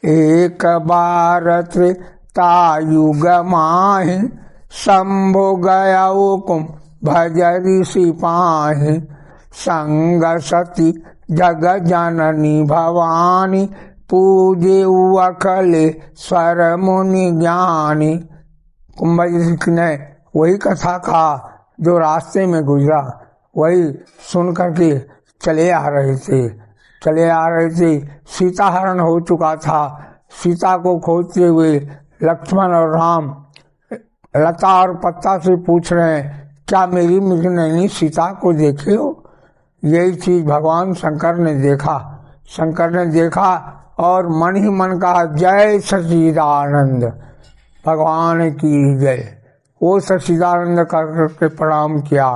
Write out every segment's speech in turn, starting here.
एक बार त्रेतायुग माहि, शंभु गया कुम भज ऋषि पाहि। संग सती जग जननी भवानी, पूजे अखले स्वर मुनि ज्ञानी। कुंभ ने वही कथा कहा जो रास्ते में गुजरा, वही सुन करके चले आ रहे थे। सीता हरण हो चुका था। सीता को खोजते हुए लक्ष्मण और राम लता और पत्ता से पूछ रहे हैं, क्या मेरी मृगनयनी सीता को देखे हो? यही चीज भगवान शंकर ने देखा और मन ही मन कहा, जय सच्चिदानंद भगवान की जय। वो सच्चिदानंद करके प्रणाम किया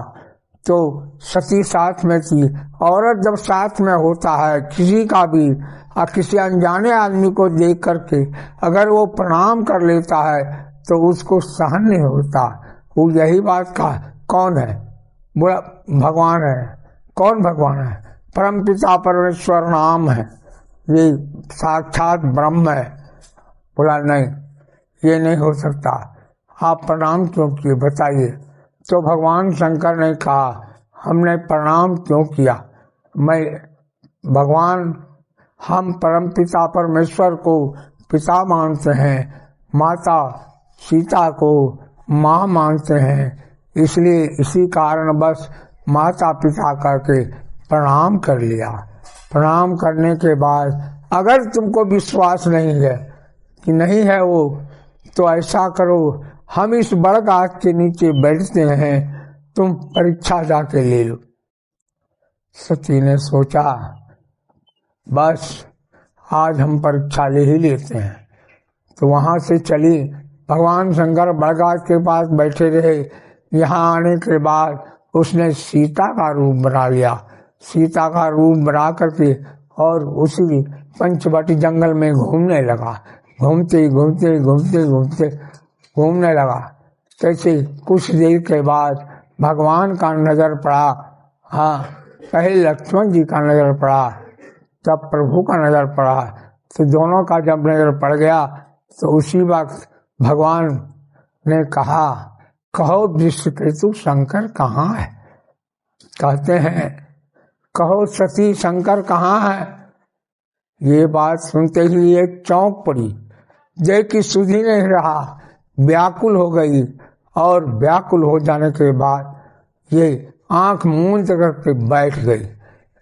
तो सती साथ में थी। औरत जब साथ में होता है किसी का भी, किसी अनजाने आदमी को देख करके अगर वो प्रणाम कर लेता है तो उसको सहन नहीं होता। वो यही बात कहा, कौन है? बोला भगवान है। कौन भगवान है? परम पिता परमेश्वर नाम है, ये साक्षात ब्रह्म है। बोला नहीं, ये नहीं हो सकता, आप प्रणाम क्यों किए बताइए। तो भगवान शंकर ने कहा, हमने प्रणाम क्यों किया? भगवान हम परम पिता परमेश्वर को पिता मानते हैं, माता सीता को माँ मानते हैं, इसलिए इसी कारण बस माता पिता करके प्रणाम कर लिया। प्रणाम करने के बाद अगर तुमको विश्वास नहीं है कि नहीं है वो, तो ऐसा करो, हम इस बड़ गाछ के नीचे बैठते हैं, तुम परीक्षा जाके ले लो। सती ने सोचा, बस आज हम परीक्षा ले ही लेते हैं। तो वहां से चली। भगवान शंकर बड़ गाछ के पास बैठे रहे। यहाँ आने के बाद उसने सीता का रूप बना लिया। सीता का रूप बना करके और उसी पंचवटी जंगल में घूमने लगा। घूमने लगा। कैसे कुछ देर के बाद भगवान का नजर पड़ा। पहले लक्ष्मण जी का नजर पड़ा, तब प्रभु का नजर पड़ा। तो दोनों का जब नजर पड़ गया तो उसी वक्त भगवान ने कहा, कहो विश्वकेतु शंकर कहाँ है? कहते हैं, कहो सती शंकर कहाँ है? ये बात सुनते ही एक चौंक पड़ी, देख की सुधी नहीं रहा, व्याकुल हो गई। और व्याकुल हो जाने के बाद ये आंख मूंद करके बैठ गई।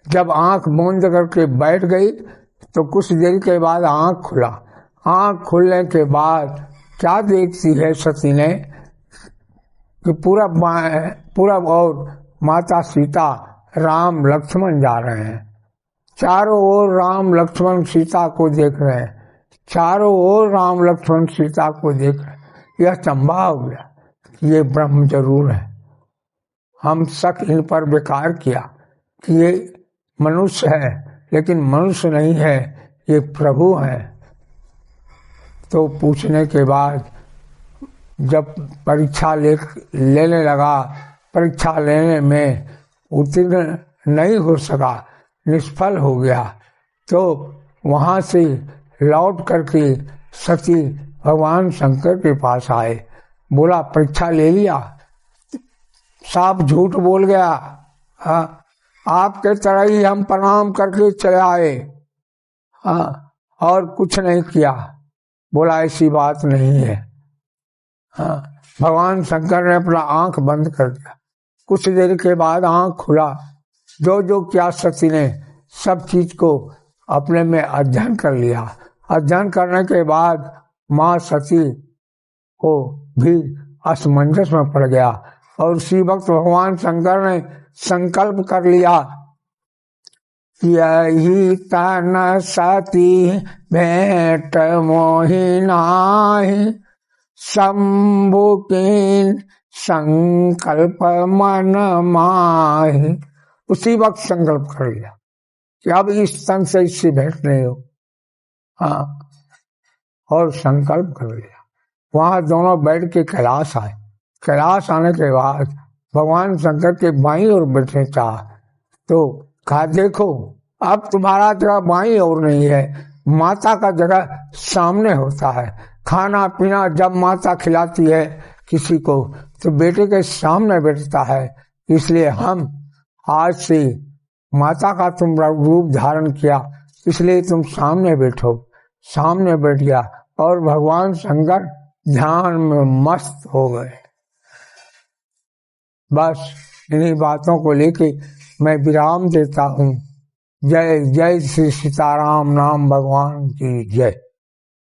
जब आंख मूंद करके बैठ गई तो कुछ देर के बाद आंख खुला। आंख खुलने के बाद क्या देखती है सती ने कि पूरा और माता सीता राम लक्ष्मण जा रहे हैं। चारों ओर राम लक्ष्मण सीता को देख रहे हैं। चारों ओर राम लक्ष्मण सीता को देख रहे हैं। यह चंबा हो गया, ये ब्रह्म जरूर है। हम शक इन पर बेकार किया कि ये मनुष्य है, लेकिन मनुष्य नहीं है, ये प्रभु है। तो पूछने के बाद जब परीक्षा लेने लगा, परीक्षा लेने में उत्तीर्ण नहीं हो सका, निष्फल हो गया। तो वहां से लौट करके सती भगवान शंकर के पास आए। बोला, परीक्षा ले लिया? साफ झूठ बोल गया। आपके तरह ही हम प्रणाम करके चले आए, और कुछ नहीं किया। बोला, ऐसी बात नहीं है। भगवान शंकर ने अपना आंख बंद कर दिया। कुछ देर के बाद आंख खुला। जो क्या सती ने सब चीज को अपने में अध्ययन कर लिया। अध्ययन करने के बाद माँ सती को भी असमंजस में पड़ गया। और उसी वक्त भगवान शंकर ने संकल्प कर लिया, यही तन सती भेंट मोहि नाहि, शंभु कीन संकल्प मन माहि। उसी वक्त संकल्प कर लिया कि अब इस तन से इससे भेंट नहीं हो। और संकल्प कर लिया। वहां दोनों बैठ के कैलाश आए। कैलाश आने के बाद भगवान शंकर के बाईं ओर बैठने चाहा तो कहा, देखो अब तुम्हारा जगह बाईं ओर नहीं है, माता का जगह सामने होता है। खाना पीना जब माता खिलाती है किसी को तो बेटे के सामने बैठता है। इसलिए हम आज से माता का तुम रूप धारण किया, इसलिए तुम सामने बैठो। सामने बैठ गया और भगवान शंकर ध्यान में मस्त हो गए। बस इन्हीं बातों को लेके मैं विराम देता हूँ। जय जय श्री सीताराम नाम भगवान की जय।